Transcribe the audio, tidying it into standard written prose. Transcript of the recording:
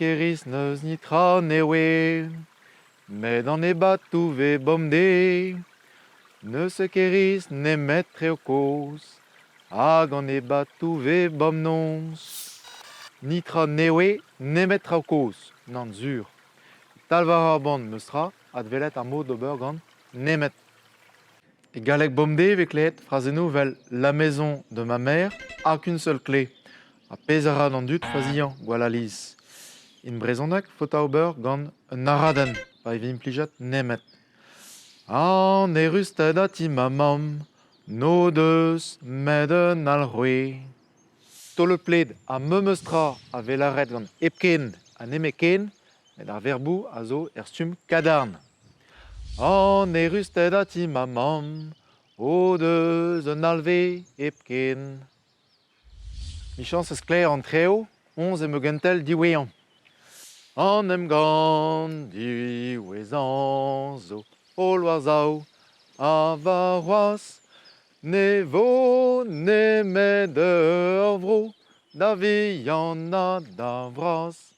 keris neus nitra newe, met an ebat touve bomde, neus keris ne met treo koz, hag an ebat touve bomnons. Nitra newe ne met treo koz, nan zur. Talvar ar band meustra, advelet ar mod d'ober gant nemet. Et galek bomde vek lehet frazennoù vel la maison de ma mère a qu'une seule clé. A pez a ra d'an dud faziañ gwall aliz. In brezhoneg fota ober gant un araden, pa evit implijat nemet. An e rusted a ti ma mam, no deus met un alc'hwez. Tol pled a meustra a velaret gant epken a nemeken, met ar verbou a zo stum kadarn. An e rusted a ti ma mam, o deus un alve epken. Michans eus klaer an treo, onze me gentel diwean. An em gant diwezan zo ol war zao, a varoas, ne vo nemet ur vro, da vihan a da vras.